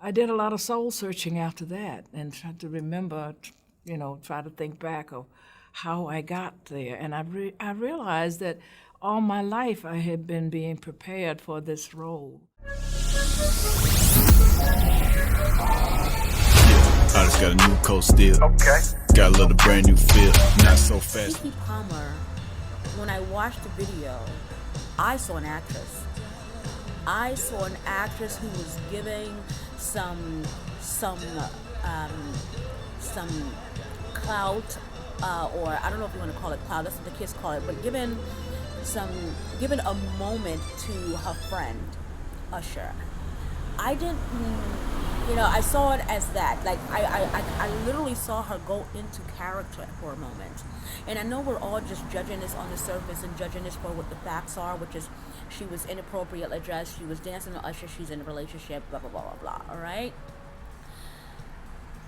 I did a lot of soul searching after that and tried to remember, try to think back of how I got there. And I realized that all my life I had been being prepared for this role. I just got a new coat still. Okay. Got a little brand new feel. Not so fast. KeKe Palmer, when I watched the video, I saw an actress. I saw an actress who was giving some clout, or I don't know if you want to call it clout. That's what the kids call it. But giving a moment to her friend, Usher. I didn't, I saw it as that. Like, I literally saw her go into character for a moment. And I know we're all just judging this on the surface and judging this for what the facts are, which is she was inappropriately dressed, she was dancing to Usher, she's in a relationship, blah, blah, blah, blah, blah, all right?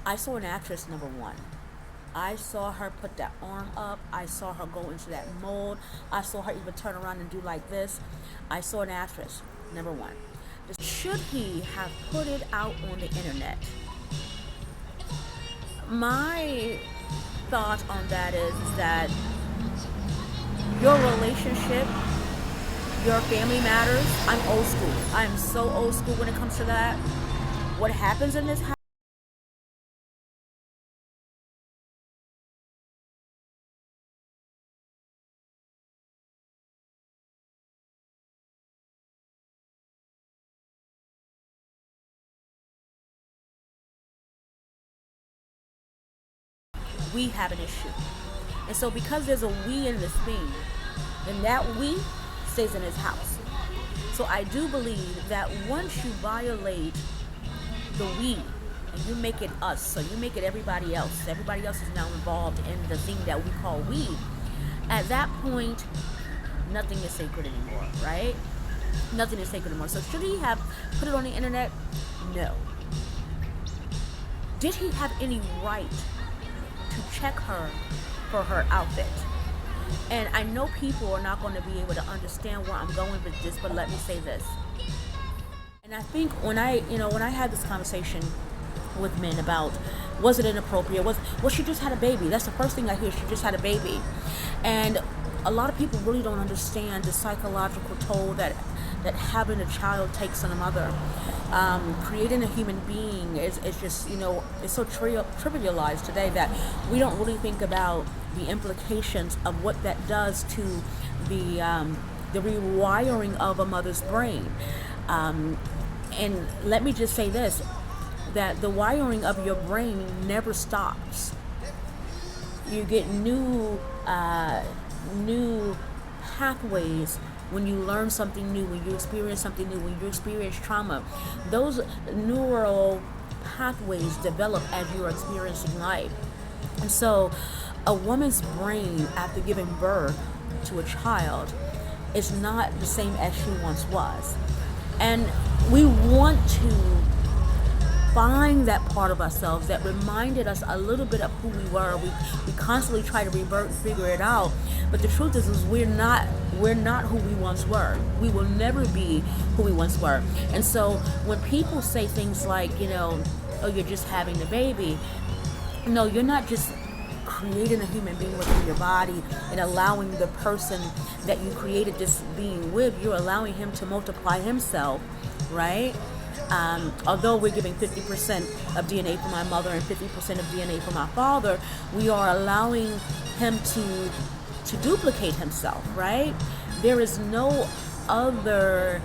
I saw an actress, number one. I saw her put that arm up. I saw her go into that mold. I saw her even turn around and do like this. I saw an actress, number one. Should he have put it out on the internet? My thought on that is that your relationship, your family matters. I'm old school. I am so old school when it comes to that. What happens in this house? We have an issue. And so because there's a we in this thing, then that we stays in his house. So I do believe that once you violate the we and you make it us, so you make it everybody else is now involved in the thing that we call we, at that point, nothing is sacred anymore, right? Nothing is sacred anymore. So should he have put it on the internet? No. Did he have any right to check her for her outfit? And I know people are not going to be able to understand where I'm going with this, but let me say this. And I think when I had this conversation with men about, was it inappropriate? Well, she just had a baby. That's the first thing I hear. She just had a baby. And a lot of people really don't understand the psychological toll that having a child takes on a mother. Creating a human being is just, it's so trivialized today that we don't really think about the implications of what that does to the rewiring of a mother's brain. And let me just say this, that the wiring of your brain never stops. You get new pathways when you learn something new, when you experience something new, when you experience trauma. Those neural pathways develop as you're experiencing life. And so a woman's brain after giving birth to a child is not the same as she once was. And we want to find that part of ourselves that reminded us a little bit of who we were. We constantly try to revert and figure it out. But the truth is we're not who we once were. We will never be who we once were. And so when people say things like, oh, you're just having the baby. No, you're not just creating a human being within your body and allowing the person that you created this being with, you're allowing him to multiply himself, right? Although we're giving 50% of DNA from my mother and 50% of DNA from my father, we are allowing him to duplicate himself, right? There is no other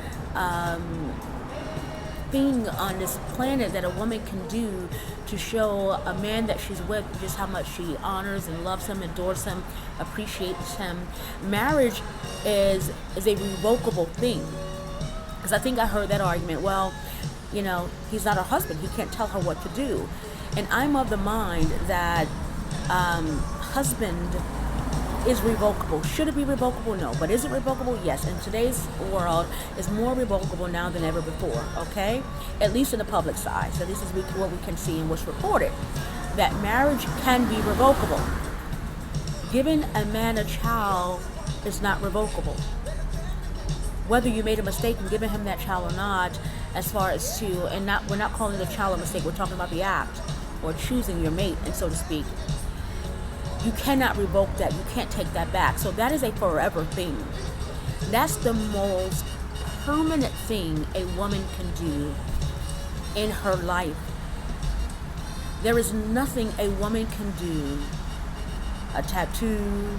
thing on this planet that a woman can do to show a man that she's with just how much she honors and loves him, adores him, appreciates him. Marriage is a revocable thing. Because I think I heard that argument, well, he's not her husband. He can't tell her what to do. And I'm of the mind that husband is revocable. Should it be revocable? No. But is it revocable? Yes. In today's world, it's more revocable now than ever before, okay? At least in the public side. So this is what we can see and what's reported. That marriage can be revocable. Giving a man a child is not revocable. whether you made a mistake in giving him that child or not, as far as to, and not, we're not calling the child a mistake, we're talking about the act, or choosing your mate, and so to speak. You cannot revoke that. You can't take that back. So that is a forever thing. That's the most permanent thing a woman can do in her life. There is nothing a woman can do, a tattoo,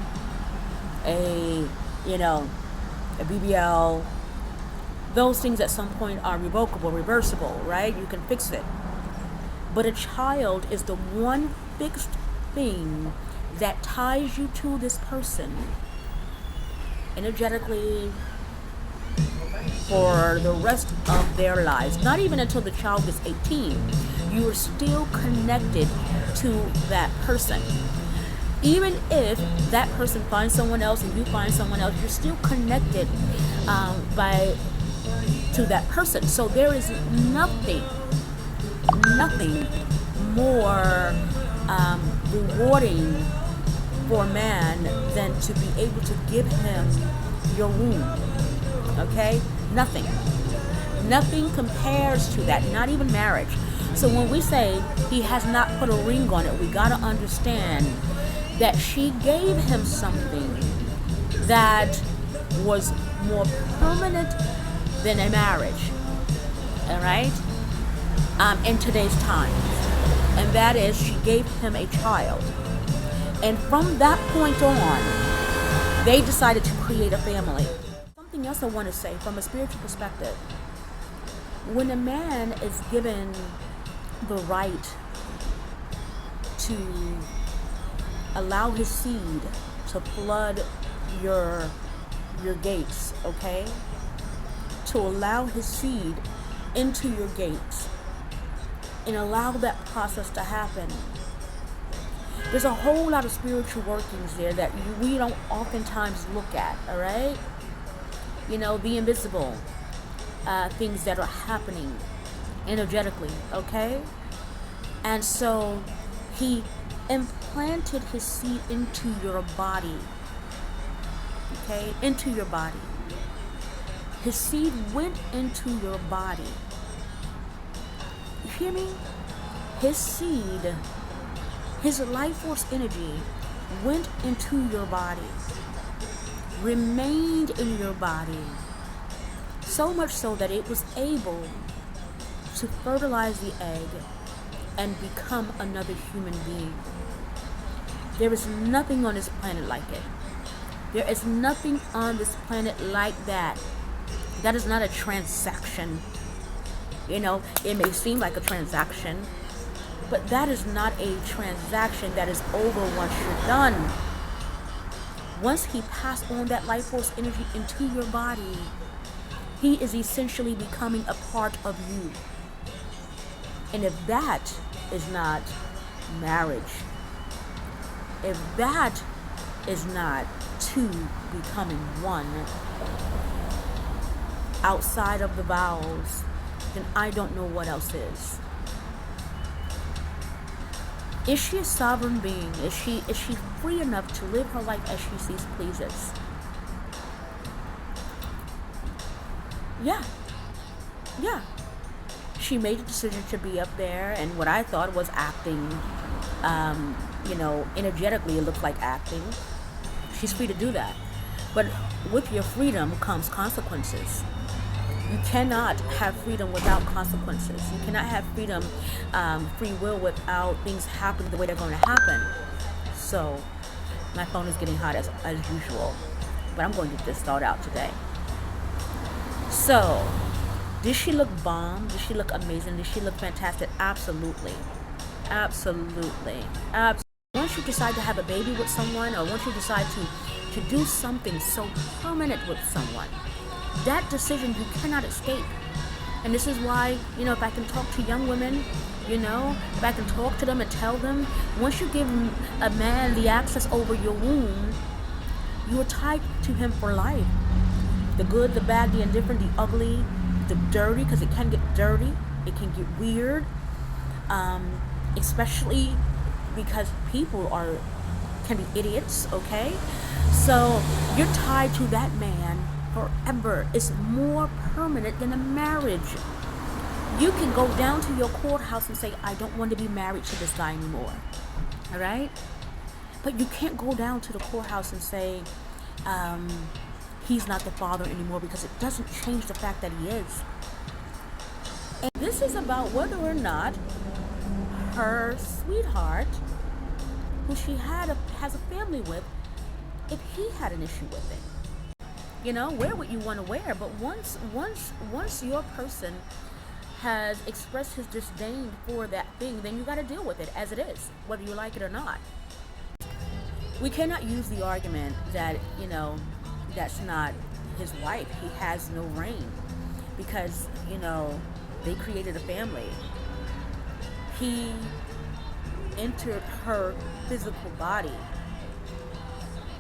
a BBL, those things at some point are revocable, reversible, right? You can fix it. But a child is the one fixed thing that ties you to this person energetically for the rest of their lives. Not even until the child is 18. You are still connected to that person. Even if that person finds someone else and you find someone else, you're still connected to that person. So there is nothing more rewarding for a man than to be able to give him your womb. Okay? Nothing compares to that, not even marriage. So when we say he has not put a ring on it, we gotta understand that she gave him something that was more permanent than a marriage. All right? In today's times. And that is, she gave him a child. And from that point on, they decided to create a family. Something else I want to say from a spiritual perspective. When a man is given the right to allow his seed to flood your gates, okay? To allow his seed into your gates and allow that process to happen. There's a whole lot of spiritual workings there that we don't oftentimes look at, all right? The invisible things that are happening energetically, okay? And so he implanted his seed into your body, okay? Into your body. His seed went into your body. You hear me? His seed, his life force energy went into your body, remained in your body, so much so that it was able to fertilize the egg and become another human being. There is nothing on this planet like it. There is nothing on this planet like that. That is not a transaction. It may seem like a transaction, but that is not a transaction that is over once you're done. Once he passed on that life force energy into your body, he is essentially becoming a part of you. And if that is not marriage, if that is not two becoming one outside of the vows, then I don't know what else is. Is she a sovereign being? Is she free enough to live her life as she sees pleases? Yeah. She made a decision to be up there, and what I thought was acting, energetically it looked like acting. She's free to do that. But with your freedom comes consequences. You cannot have freedom without consequences. You cannot have freedom, free will, without things happening the way they're going to happen. So, my phone is getting hot as usual, but I'm going to just start out today. So, did she look bomb? Did she look amazing? Did she look fantastic? Absolutely. Once you decide to have a baby with someone, or once you decide to do something so permanent with someone, that decision you cannot escape. And this is why, if I can talk to young women, if I can talk to them and tell them, once you give a man the access over your womb, you are tied to him for life. The good, the bad, the indifferent, the ugly, the dirty, because it can get dirty, it can get weird, especially because people can be idiots, okay? So you're tied to that man forever. It's more permanent than a marriage. You can go down to your courthouse and say, I don't want to be married to this guy anymore. All right? But you can't go down to the courthouse and say, he's not the father anymore, because it doesn't change the fact that he is. And this is about whether or not her sweetheart, who she has a family with, if he had an issue with it. You know, wear what you want to wear, but once your person has expressed his disdain for that thing, then you got to deal with it as it is, whether you like it or not. We cannot use the argument that, you know, that's not his wife. He has no reign because, you know, they created a family. He entered her physical body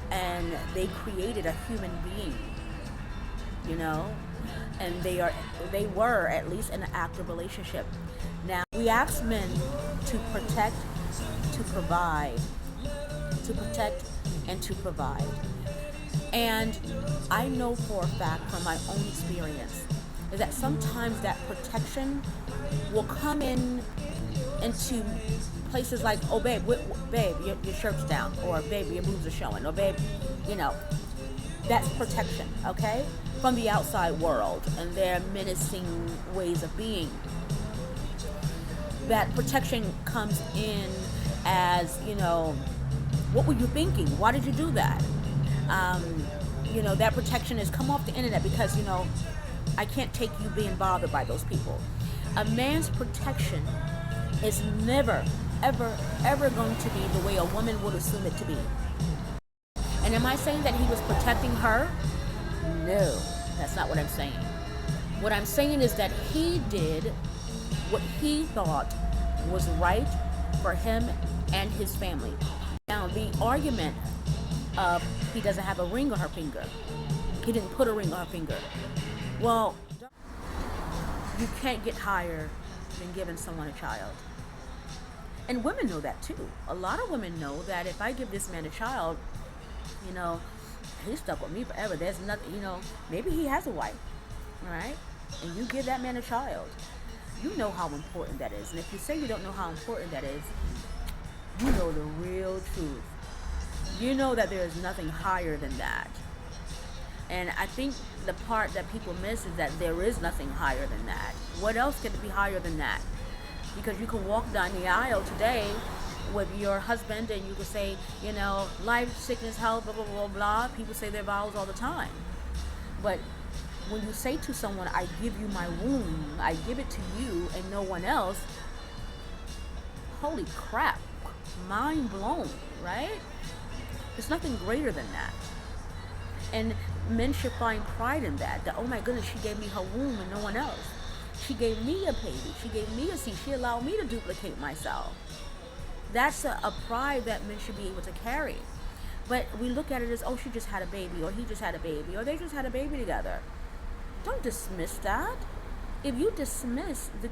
and they created a human being, you know, and they were at least in an active relationship. Now, we ask men to protect, to provide, to protect and to provide. And I know for a fact from my own experience is that sometimes that protection will come into places like, oh babe, babe, your shirt's down, or babe, your boobs are showing, or babe, you know, that's protection, okay? From the outside world and their menacing ways of being. That protection comes in as, you know, what were you thinking? Why did you do that? You know, that protection has come off the internet because, you know, I can't take you being bothered by those people. A man's protection is never, ever, ever going to be the way a woman would assume it to be. And am I saying that he was protecting her? No, that's not what I'm saying. What I'm saying is that he did what he thought was right for him and his family. Now, the argument of he doesn't have a ring on her finger, he didn't put a ring on her finger. Well, you can't get higher than giving someone a child. And women know that too. A lot of women know that if I give this man a child, you know, he's stuck with me forever. There's nothing, you know, maybe he has a wife, all right? And you give that man a child, you know how important that is. And if you say you don't know how important that is, you know the real truth. You know that there is nothing higher than that. And I think the part that people miss is that there is nothing higher than that. What else could be higher than that? Because you can walk down the aisle today with your husband and you can say, you know, life, sickness, health, blah, blah, blah, blah. People say their vows all the time. But when you say to someone, I give you my womb, I give it to you and no one else, holy crap, mind blown, right? There's nothing greater than that. And men should find pride in that, that, oh my goodness, she gave me her womb and no one else. She gave me a baby. She gave me a seed. She allowed me to duplicate myself. That's a pride that men should be able to carry. But we look at it as, oh, she just had a baby, or he just had a baby, or they just had a baby together. Don't dismiss that. If you dismiss the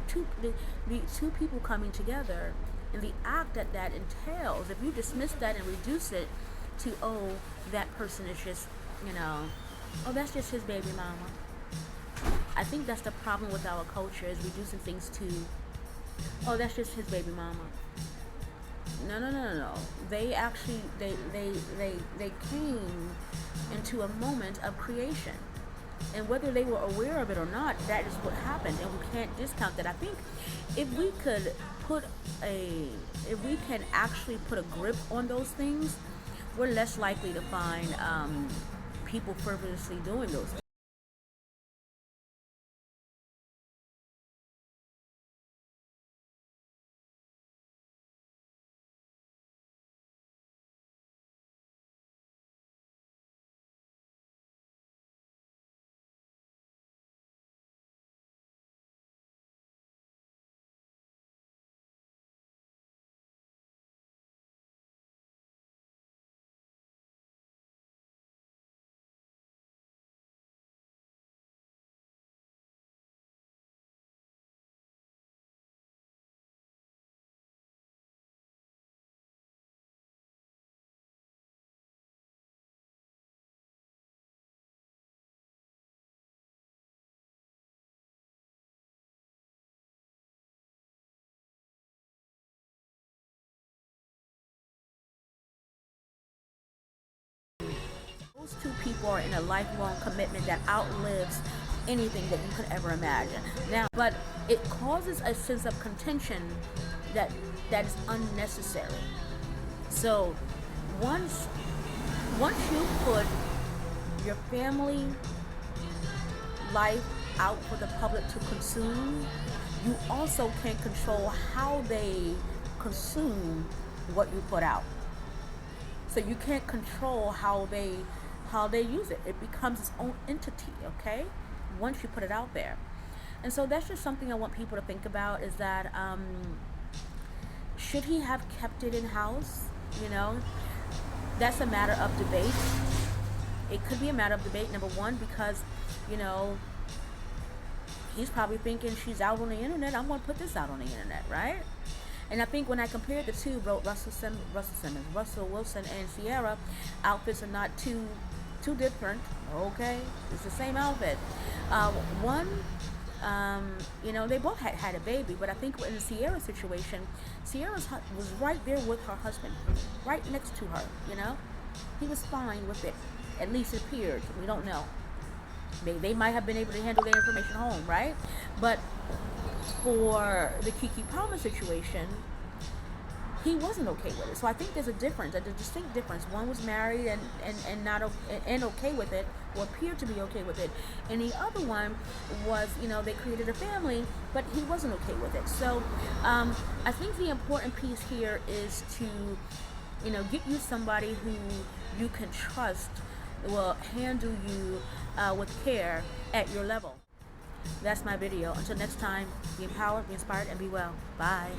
two people coming together and the act that that entails, if you dismiss that and reduce it to, oh, that person is just, you know, oh, that's just his baby mama. I think that's the problem with our culture, is reducing things to, oh, that's just his baby mama. No. They actually, they came into a moment of creation. And whether they were aware of it or not, that is what happened, and we can't discount that. I think if we can actually put a grip on those things, we're less likely to find people frivolously doing those things. Those two people are in a lifelong commitment that outlives anything that you could ever imagine. Now, but it causes a sense of contention that is unnecessary. So once you put your family life out for the public to consume, you also can control how they consume what you put out. So you can't control how they use it. It becomes its own entity, okay? Once you put it out there. And so that's just something I want people to think about, is that should he have kept it in house? You know, that's a matter of debate. It could be a matter of debate, number one, because, you know, he's probably thinking, she's out on the internet, I'm going to put this out on the internet, right? And I think when I compared the two, Russell Wilson and Sierra, outfits are not too different, okay? It's the same outfit. You know, they both had a baby, but I think in the Sierra situation, Sierra was right there with her husband, right next to her, you know? He was fine with it. At least it appeared. We don't know. They might have been able to handle their information home, right? But for the KeKe Palmer situation, he wasn't okay with it. So I think there's a difference, a distinct difference. One was married and not okay with it, or appeared to be okay with it, and the other one was, you know, they created a family, but he wasn't okay with it. So I think the important piece here is to, you know, get you somebody who you can trust will handle you with care at your level. That's my video. Until next time, be empowered, be inspired, and be well. Bye.